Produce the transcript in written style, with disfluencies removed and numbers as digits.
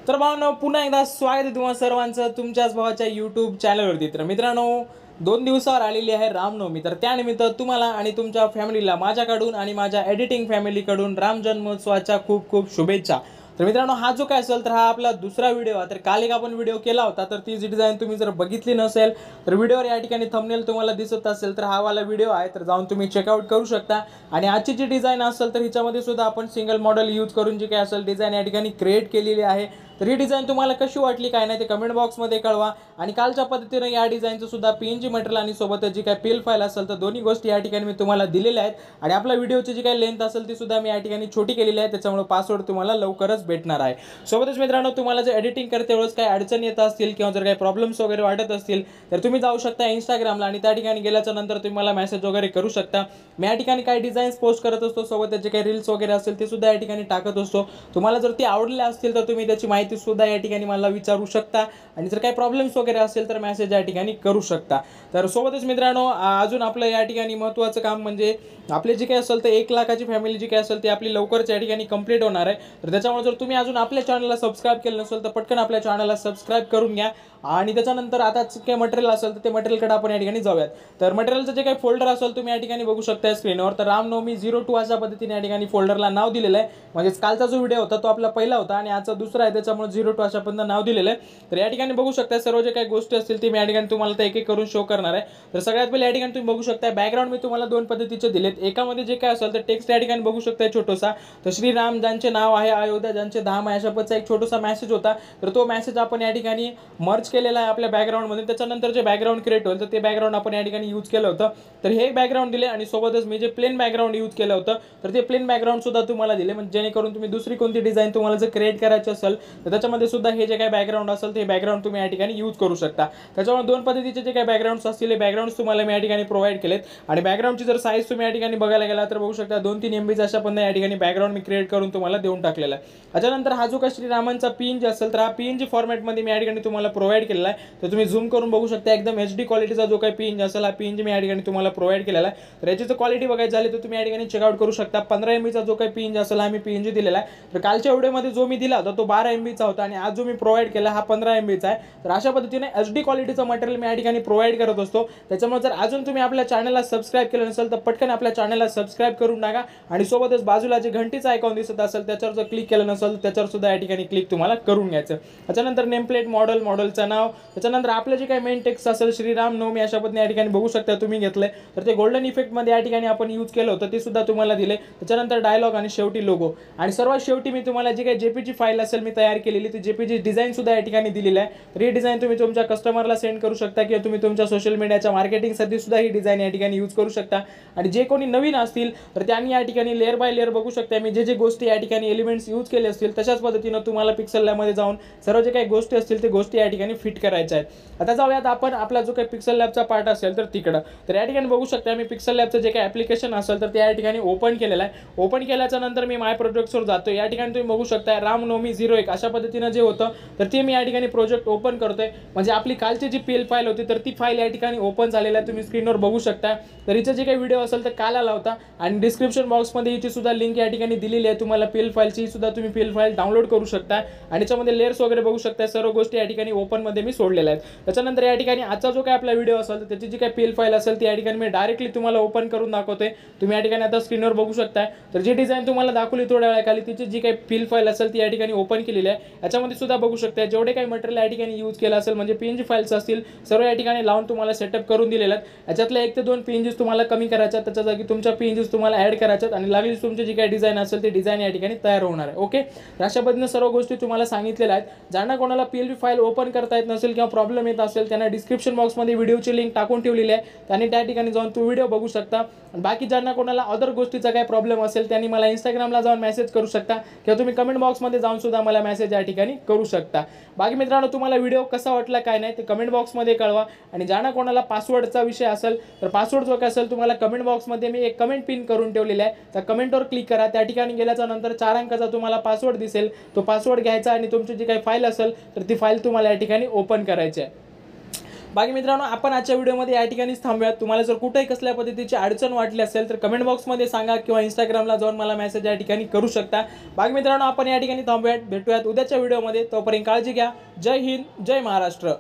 तर भावांनो पुन्हा एकदा स्वागत आहे तुम्हा सर्वांचं तुमच्याच भावाच्या यूट्यूब चॅनलवरती। तर मित्रांनो 2 दिवसावर आलेली आहे रामनवमी, तर त्यानिमित्त तुम्हाला आणि तुमच्या फॅमिलीला माझ्याकडून आणि माझ्या एडिटिंग फॅमिलीकडून राम जन्मोत्सवाच्या खूप खूप शुभेच्छा। तर मित्रांनो हा जो काय असेल तर हा आपला दुसरा व्हिडिओ आहे। तर काल एक आपण व्हिडिओ केला होता, तर ती जी डिझाईन तुम्ही जर बघितली नसेल तर व्हिडिओवर या ठिकाणी थंबनेल तुम्हाला दिसत असेल तर हा वाला व्हिडिओ आहे, तर जाऊन तुम्ही चेकआउट करू शकता। आणि आजची जी डिझाईन असेल तर हिच्यामध्ये सुद्धा आपण सिंगल मॉडेल यूज करून जी काय असेल डिझाईन या ठिकाणी क्रिएट केलेली आहे। तर ही डिझाईन तुम्हाला कशी वाटली काय नाही ते कमेंट बॉक्समध्ये कळवा। आणि कालच्या पद्धतीने या डिझाईनचं सुद्धा पीएनजी मटेरियल आणि सोबतच जी काय पीएल फाईल असेल तर दोन्ही गोष्टी या ठिकाणी मी तुम्हाला दिलेल्या आहेत। आणि आपल्या व्हिडिओची जी काही लेंथ असेल ती सुद्धा मी या ठिकाणी छोटी केलेली आहे, त्याच्यामुळे पासवर्ड तुम्हाला लवकरच भेटणार आहे। सोबतच मित्रांनो तुम्हाला जर एडिटिंग करते वेळेस काही अडचण येत असतील किंवा जर काही प्रॉब्लेम्स वगैरे वाटत असतील तर तुम्ही जाऊ शकता इंस्टाग्रामला आणि त्या ठिकाणी गेल्याच्या नंतर तुम्ही मला मेसेज वगैरे करू शकता। मी या ठिकाणी काही डिझाईन्स पोस्ट करत असतो, सोबत जे काही रील्स वगैरे असेल ते सुद्धा या ठिकाणी टाकत असतो। तुम्हाला जर ती आवडले असतील तर तुम्ही त्याची माहिती सुद्धा या ठिकाणी मला विचारू शकता आणि जर काही प्रॉब्लेम्स वगैरे असेल तर मेसेज या ठिकाणी करू शकता। तर सोबतच मित्रांनो अजून आपलं या ठिकाणी महत्त्वाचं काम म्हणजे आपले जे काही असेल तर 1 लाखाची फॅमिली जी काही असेल ती आपली लवकरच या ठिकाणी कंप्लीट होणार आहे। तर त्याच्यामुळे जर तुम्ही अजून आपल्या चॅनलला सबस्क्राइब केलं नसेल तर पटकन आपल्या चॅनलला सबस्क्राइब करून घ्या। आणि त्याच्यानंतर आता काही मटेरियल असेल तर ते मटेरियलकडे आपण या ठिकाणी जाऊयात। तर मटेरियलचं जे काही फोल्डर असेल तुम्ही या ठिकाणी बघू शकता स्क्रीनवर, तर रामनवमी 02 अशा पद्धतीने या ठिकाणी फोल्डरला नाव दिलेलं आहे। म्हणजे कालचा जो व्हिडिओ होता तो आपला पहिला होता आणि आजचा दुसरा आहे, त्याच्यामुळे 02 अशा पद्धतीने नाव दिलेलं आहे। तर या ठिकाणी बघू शकता सर्व जे काही गोष्टी असतील ते मी या ठिकाणी तुम्हाला एक एक करून शो करणार आहे। तर सगळ्यात पहिले या ठिकाणी तुम्ही बघू शकता बॅकग्राऊंड मी तुम्हाला 2 पद्धतीचे दिलेत। एकामध्ये जे काय असेल तर टेक्स्ट या ठिकाणी बघू शकता छोटासा, तर श्रीराम ज्यांचे नाव आहे, अयोध्या ज्यांचे धाम आहे, अशा पद्धतीचा एक छोटासा मेसेज होता। तर तो मेसेज आपण या ठिकाणी मर्ज केलेला आहे आपल्या बॅकग्राऊंड मध्ये। त्याच्यानंतर जे बॅकग्राऊंड क्रिएट होईल तर ते बॅकग्राऊंड आपण या ठिकाणी यूज केलं होतं। तर हे बॅकग्राऊंड दिले आणि सोबतच मी जे प्लेन बॅकग्राऊंड यूज केलं होतं तर ते प्लेन बॅकग्राऊंड सुद्धा तुम्हाला दिले, म्हणजे जेणेकरून तुम्ही दुसरी कोणती डिझाईन तुम्हाला जर क्रिएट करायची असेल तर त्याच्यामध्ये सुद्धा हे जे काही बॅकग्राऊंड असेल ते बॅकग्राऊंड तुम्ही या ठिकाणी यूज करू शकता। त्याच्यामुळे 2 पद्धतीचे जे काही बॅकग्राऊंड्स असतील हे बॅकग्राऊंड्स तुम्हाला मी या ठिकाणी प्रोव्हाइड केलेत। आणि बॅकग्राऊंडची जर साईज तुम्ही या ठिकाणी बघायला गेला तर बघू शकता 2-3 MB अशा पण या ठिकाणी बॅकग्राऊंड मी क्रिएट करून तुम्हाला देऊन टाकलेला आहे। त्याच्यानंतर हा जो काही श्रीरामांचा पीएनजी असेल तर हा पीएनजी फॉर्मॅटमध्ये मी या ठिकाणी तुम्हाला प्रोव्हाइड केलेला आहे। तर तुम्ही झूम करून बघू शकता एकदम HD क्वालिटीचा जो काही पीएनजी असेल हा पीएनजी मी या ठिकाणी तुम्हाला प्रोव्हाइड केलेला आहे। तर याची जर क्वालिटी बघायची झाली तर तुम्ही या ठिकाणी चेकआउट करू शकता। 15 MB चा जो काही पीएनजी असेल हा मी पीएनजी दिलेला आहे। तर कालच्या व्हिडिओमध्ये जो मी दिला होता तो 12 MB चा होता आणि आज जो मी प्रोव्हाइड केला हा 15 MB चा आहे। तर अशा पद्धतीने HD क्वालिटीचं मटेरियल मी या ठिकाणी प्रोव्हाइड करत असतो। त्याच्यामुळे जर अजून तुम्ही आपल्या चॅनलला सबस्क्राइब केलं नसेल तर पटकन आपल्या चॅनलला सबस्क्राइब करून टाका आणि सोबतच बाजूला जे घंटीचा आयकॉन दिसत असेल त्याच्यावर जर क्लिक केलं नसेल त्याच्यावर सुद्धा या ठिकाणी क्लिक तुम्हाला करून घ्यायचं। त्याच्यानंतर नेम प्लेट मॉडेल, मॉडेलचं नाव, त्याच्यानंतर आपलं जे काही मेन टेक्स्ट असेल श्रीराम नवमी अशा पद्धतीने या ठिकाणी बघू शकता तुम्ही घेतलंय। तर ते गोल्डन इफेक्टमध्ये या ठिकाणी आपण यूज केलं होतं ते सुद्धा तुम्हाला दिले। त्याच्यानंतर डायलॉग आणि शेवटी लोगो आणि सर्वात शेवटी मी तुम्हाला जी काही जेपीजी फाईल असेल मी तयार केलेली ती जेपीजी डिझाईन सुद्धा या ठिकाणी दिलेली आहे। तर ही डिझाईन तुम्ही तुमच्या कस्टमरला सेंड करू शकता किंवा तुम्ही तुमच्या सोशल मीडियाच्या मार्केटिंगसाठी सुद्धा ही डिझाईन या ठिकाणी यूज करू शकता। आणि जे कोणी नवीन असतील तर त्यांनी या ठिकाणी लेअर बाय लेअर बघू शकता मी जे गोष्टी या ठिकाणी एलिमेंट्स यूज केले असतील तशाच पद्धतीने तुम्हाला पिक्सल लॅबमध्ये जाऊन सर्व जे काही गोष्टी असतील ते गोष्टी या ठिकाणी फिट करायच्या आहेत। आता जाऊयात आपण आपला जो काही पिक्सल लॅबचा पार्ट असेल तर तिकडं। तर या ठिकाणी बघू शकता मी पिक्सल लॅबचं जे काही ॲप्लिकेशन असेल तर ते या ठिकाणी ओपन केलेलं आहे। ओपन केल्याच्या नंतर मी माय प्रोजेक्ट्सवर जातो। या ठिकाणी तुम्ही बघू शकता रामनवमी 01 अशा पद्धतीने जे होतं तर ते मी या ठिकाणी प्रोजेक्ट ओपन करतोय। म्हणजे आपली कालची जी पीएल फाईल होती तर ती फाईल या ठिकाणी ओपन झालेली आहे, तुम्ही स्क्रीनवर बघू शकता। तर हिचं जे काही व्हिडिओ असेल तर काल आला होता आणि डिस्क्रिप्शन बॉक्समध्ये हिची सुद्धा लिंक या ठिकाणी दिलेली आहे। तुम्हाला पीएल फाईलची सुद्धा तुम्ही पीएल फाईल डाउनलोड करू शकता आणि याच्यामध्ये लेयर्स वगैरे बघू शकता। सर्व गोष्टी या ठिकाणी ओपनमध्ये मी सोडलेल्या आहेत। त्याच्यानंतर या ठिकाणी आजचा जो काही आपला व्हिडिओ असेल तर त्याची जी काही पीएल फाईल असेल ती या ठिकाणी मी डायरेक्टली तुम्हाला ओपन करून दाखवतोय। तुम्ही या ठिकाणी आता स्क्रीनवर बघू शकता। तर जी डिझाईन तुम्हाला दाखवली थोड्या वेळाखाली तिची जी काही पीएल फाईल असेल ती या ठिकाणी ओपन केलेली आहे। याच्यामध्ये सुद्धा बघू शकता जेवढे काही मटेरियल या ठिकाणी यूज केलं असेल म्हणजे पीएनजी फाईल्स असतील सर्व या ठिकाणी लावून तुम्हाला सेटअप करून दिलेलं आहे। याच्यातल्या 1 ते 2 पीएनजीस तुम्हाला कमी करायच्या, त्याच्या जागी तुमच्या पीएनजीस तुम्हाला ऍड करायच्यात आणि लागलीच तुमची जी काही डिझाईन असेल ती डिझाईन या ठिकाणी तयार होणार आहे। ओके, तर अशा पद्धतीने सर्व गोष्टी तुम्हाला सांगितलेल्या आहेत। ज्यांना कोणाला पीएलबी फाईल ओपन करता येत नसेल किंवा प्रॉब्लेम येत असेल त्यांना डिस्क्रिप्शन बॉक्समध्ये व्हिडिओची लिंक टाकून ठेवलेली आहे, त्यांनी त्या ठिकाणी जाऊन तो व्हिडिओ बघू शकता। बाकी ज्यांना कोणाला अदर गोष्टीचा काही प्रॉब्लेम असेल त्यांनी मला इंस्टाग्रामला जाऊन मेसेज करू शकता किंवा तुम्ही कमेंट बॉक्समध्ये जाऊन सुद्धा मला मेसेज या ठिकाणी करू शकता। बाकी मित्रांनो तुम्हाला व्हिडिओ कसा वाटला काय नाही ते कमेंट बॉक्समध्ये कळवा। आणि ज्यांना कोणाला पासवर्डचा विषय असेल तर पासवर्ड जो काय असेल तुम्हाला कमेंट बॉक्समध्ये मी एक कमेंट पिन करून ठेवलेली आहे, त्या कमेंटवर क्लिक करा। त्या ठिकाणी गेल्याच्या नंतर 4 अंकाचा तुम्हाला पासवर्ड दिसेल, तो पासवर्ड घ्यायचा आणि तुमची जी काही फाईल असेल तर ती फाईल तुम्हाला या ठिकाणी ओपन करायची आहे। बाकी मित्रांनो, आपण आजच्या व्हिडिओमध्ये या ठिकाणीच थांबूयात. तुम्हाला जर कुठेही कसल्या पद्धतीची अडचण वाटली असेल तर कमेंट बॉक्समध्ये सांगा किंवा इंस्टाग्रामला जाऊन मला मेसेज या ठिकाणी करू शकता. बाकी मित्रांनो, आपण या ठिकाणी थांबूयात. भेटूयात उद्याच्या व्हिडिओमध्ये. तोपर्यंत काळजी घ्या. जय हिंद, जय महाराष्ट्र.